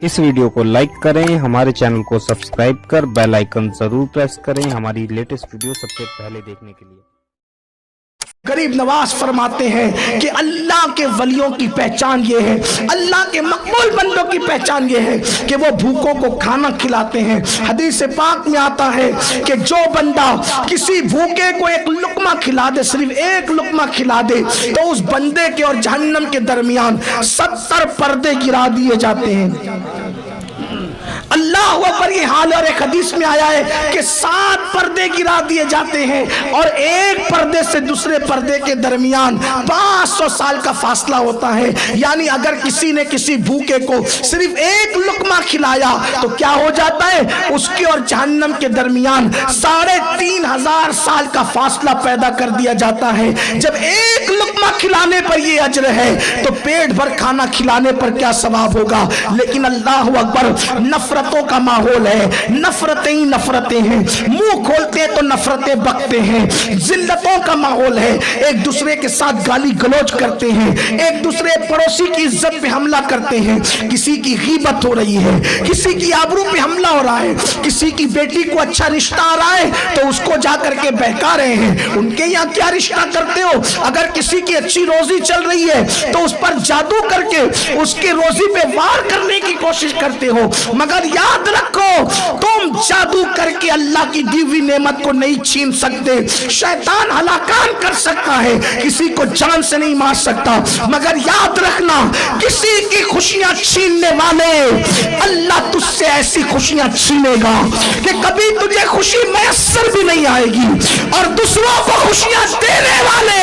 इस वीडियो को लाइक करें, हमारे चैनल को सब्सक्राइब कर बेल आइकन जरूर प्रेस करें हमारी लेटेस्ट वीडियो सबसे पहले देखने के लिए। गरीब नवाज फरमाते हैं कि अल्लाह के वलियों की पहचान ये है, अल्लाह के मकबूल बंदों की पहचान ये है कि वो भूखों को खाना खिलाते हैं। हदीस पाक में आता है कि जो बंदा किसी भूखे को एक लुकमा खिला दे, सिर्फ एक लुकमा खिला दे, तो उस बंदे के और जहन्नम के दरमियान 70 पर्दे गिरा दिए जाते हैं। अल्लाह अकबर, ये हाल और एक हदीस में आया है कि 7 पर्दे गिरा दिए जाते हैं और एक पर्दे से दूसरे पर्दे के दरमियान 500 साल का फासला होता है। यानी अगर किसी ने किसी भूखे को सिर्फ एक लुकमा खिलाया तो क्या हो जाता है, उसके और जहन्नम के दरमियान 3500 साल का फासला पैदा कर दिया जाता है। जब एक लुकमा खिलाने पर ये अजर है तो पेट भर खाना खिलाने पर क्या सवाब होगा। लेकिन अल्लाह अकबर, नफरतों का माहौल है, नफरतें ही नफरतें हैं, मुंह खोलते हैं तो नफरतें बकते हैं, जिल्लतों का माहौल है, एक दूसरे के साथ गाली गलौज करते हैं, एक दूसरे पड़ोसी की इज्जत पे हमला करते हैं, किसी की गीबत हो रही है, किसी की आबरू पे हमला हो रहा है, किसी की बेटी को अच्छा रिश्ता आ रहा है तो उसको जाकर के बहका रहे हैं। उनके यहाँ क्या रिश्ता करते हो? अगर किसी की अच्छी रोजी चल रही है तो उस पर जादू करके उसके रोजी पे वार करने की कोशिश करते हो। मगर याद रखो, तुम जादू करके अल्लाह की दी हुई नेमत को नहीं छीन सकते। शैतान हलाकान कर सकता है, किसी को जान से नहीं मार सकता। मगर याद रखना, किसी की खुशियां छीनने वाले अल्लाह तुझसे ऐसी खुशियां छीनेगा कि कभी तुझे खुशी मैसर भी नहीं आएगी। और दूसरों को खुशियां देने वाले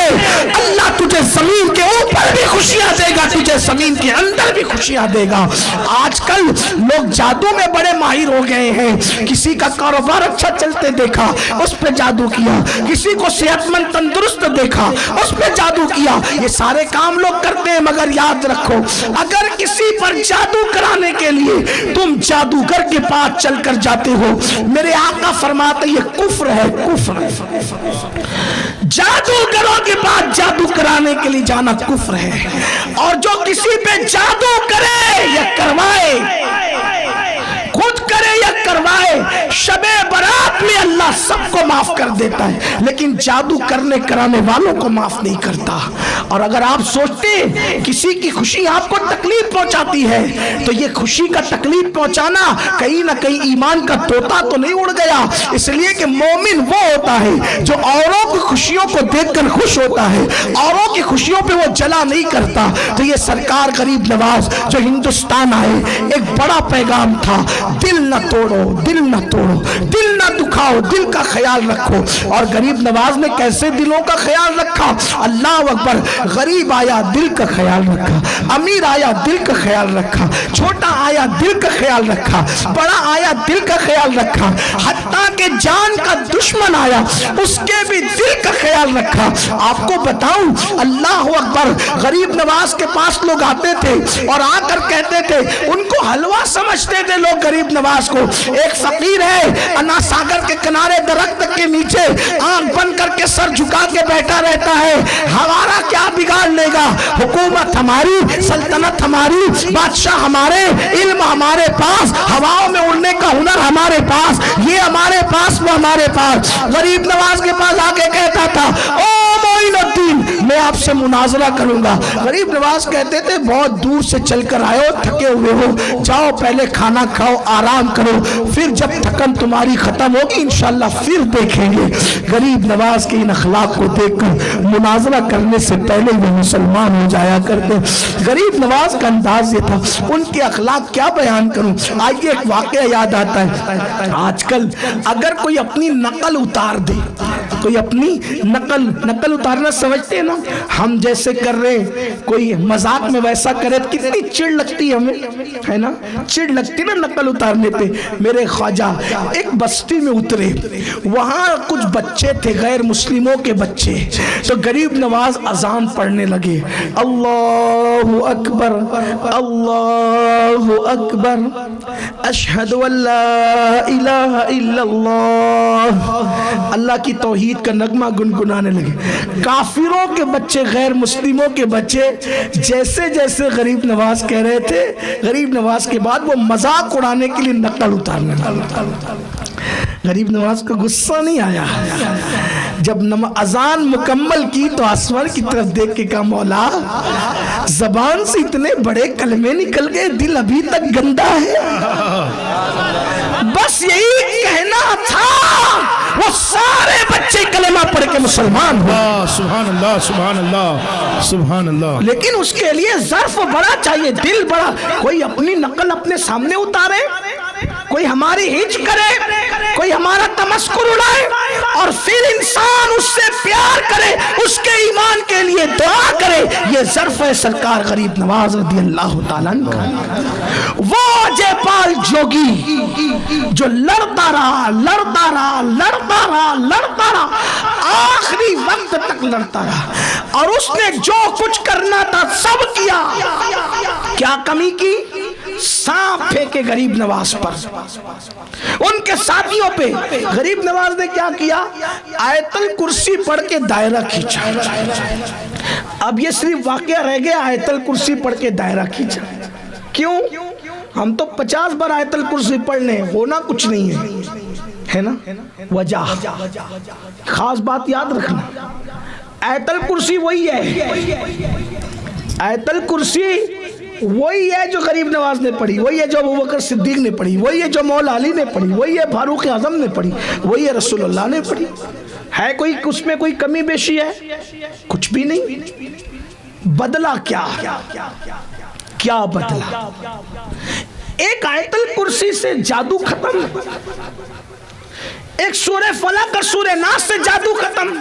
अल्लाह तुझे जमीन के ऊपर भी खुशियां देगा, तुझे जमीन के अंदर भी खुशियां देगा। आजकल लोग जादू में बड़े माहिर हो गए हैं। किसी का कारोबार अच्छा चलते देखा, उस पे जादू किया, किसी को सेहतमंद तंदुरुस्त देखा, उस पे जादू किया। ये सारे काम लोग करते हैं। मगर याद रखो, अगर किसी पर जादू कराने के लिए तुम जादूगर के पास चलकर जाते हो, मेरे आका फरमाते ये कुफ्र है, कुफ्र है। जादूगरों के पास जादू कराने के लिए जाना कुफ्र है। और जो किसी पे जादू करे या करवाए, खुद करे या करवाए, शबे बरात में अल्लाह सबको माफ कर देता है, लेकिन जादू करने कराने वालों को माफ नहीं करता। और अगर आप सोचते किसी की खुशी आपको तकलीफ पहुंचाती है तो ये खुशी का तकलीफ पहुंचाना कहीं ना कहीं ईमान का तोता तो नहीं उड़ गया। इसलिए कि मोमिन वो होता है जो औरों की खुशियों को देखकर खुश होता है, औरों की खुशियों पे वो जला नहीं करता। तो ये सरकार गरीब नवाज जो हिंदुस्तान आए, एक बड़ा पैगाम था, दिल न तोड़ो, दिल न तोड़ो, दिल न दुखाओ, दिल का ख्याल रखो। और गरीब नवाज ने कैसे दिलों का ख्याल रखा? अल्लाह अकबर, गरीब आया दिल का ख्याल रखा, अमीर आया दिल का ख्याल रखा, छोटा आया दिल का ख्याल रखा, बड़ा आया दिल का ख्याल रखा, हत्ता के जान का दुश्मन आया उसके भी दिल का ख्याल रखा। आपको बताऊं, अल्लाह अकबर, गरीब नवाज के पास लोग आते थे और आकर कहते थे, उनको हलवा समझते थे लोग गरीब नवाज को। एक फकीर है, अन्ना सागर के किनारे दरख्त के नीचे आंख बंद करके सर झुका के बैठा रहता है। हमारा क्या बिगाड़ लेगा? हुकूमत हमारी, सल्तनत हमारी, बादशाह हमारे, इल्म हमारे पास, हवाओं में उड़ने का हुनर हमारे पास, ये हमारे पास, वो हमारे पास। गरीब नवाज के पास आके कहता था, ओ मोइनुद्दीन, मैं आपसे मुनाजरा करूंगा। गरीब नवाज कहते थे, बहुत दूर से चलकर आए हो, थके हुए हो, जाओ पहले खाना खाओ, आराम करो, फिर जब थकन तुम्हारी खत्म होगी इंशाल्लाह फिर देखेंगे। गरीब नवाज के इन अखलाक को देखकर मुनाजरा करने से पहले वो मुसलमान हो जाया करते। गरीब नवाज का अंदाज ये था। उनके अखलाक क्या बयान करूं? आइए एक वाकया याद आता है। आजकल अगर कोई अपनी नकल उतार दे, कोई अपनी नकल उतारना समझते हैं ना, हम जैसे कर रहे, कोई मजाक में वैसा करे, कितनी चिढ़ लगती है हमें, है ना? चिढ़ लगती ना नकल उतारने पे। मेरे ख्वाजा एक बस्ती में उतरे, वहां कुछ बच्चे थे, गैर मुस्लिमों के बच्चे। तो गरीब नवाज अजान पढ़ने लगे, अल्लाहु अकबर, अल्लाहु अकबर, اشہد ان لا الہ الا اللہ، اللہ کی توحید کا نغمہ گنگنانے لگے۔ کافروں کے بچے، غیر مسلموں کے بچے جیسے جیسے غریب نواز کہہ رہے تھے، غریب نواز کے بعد وہ مذاق اڑانے کے لیے نقل اتارنے لگے۔ غریب نواز کو غصہ نہیں آیا، جب اذان مکمل کی تو آسمان کی طرف دیکھ کے کہا مولا زبان سے اتنے بڑے کلمے نکل گئے، دل ابھی تک گندا ہے۔ بس یہی کہنا تھا، وہ سارے بچے کلمہ پڑھ کے مسلمان ہوئے۔ سبحان اللہ سبحان اللہ سبحان اللہ۔ لیکن اس کے لیے ظرف بڑا چاہیے، دل بڑا۔ کوئی اپنی نقل اپنے سامنے اتارے، کوئی ہماری ہچ کرے، کوئی ہمارا تمسخر اڑائے، اور پھر انسان اس سے پیار کرے، اس کے ایمان کے لیے دعا کرے، یہ ظرف ہے سرکار غریب نواز رضی اللہ تعالیٰ عنہ۔ وہ جے پال جوگی جو لڑتا رہا لڑتا رہا لڑتا رہا لڑتا رہا، آخری وقت تک لڑتا رہا، اور اس نے جو کچھ کرنا تھا سب کیا۔ کیا کمی کی؟ سانپ پھینکے غریب نواز پر، ان کے ساتھیوں پہ۔ غریب نواز نے کیا کیا؟ آیت الکرسی پڑھ کے دائرہ کھینچا۔ اب یہ صرف واقعہ رہ گیا آیت الکرسی پڑھ کے دائرہ کھینچا۔ کیوں؟ ہم تو 50 بار آیت الکرسی پڑھ لیں، ہونا کچھ نہیں ہے نا۔ وجہ خاص بات یاد رکھنا، آیت الکرسی وہی ہے، آیت الکرسی وہی ہے جو غریب نواز نے پڑھی، وہی ہے جو ابوبکر صدیق نے پڑھی، وہی ہے جو مولا علی نے پڑھی، وہی ہے فاروق اعظم نے پڑھی، وہی ہے رسول اللہ نے پڑھی۔ ہے کوئی اس میں کوئی کمی بیشی ہے؟ کچھ بھی نہیں۔ بدلہ کیا؟ کیا بدلہ؟ ایک آیت الکرسی سے جادو ختم، ایک سورہ فلق اور سورہ ناس سے جادو ختم۔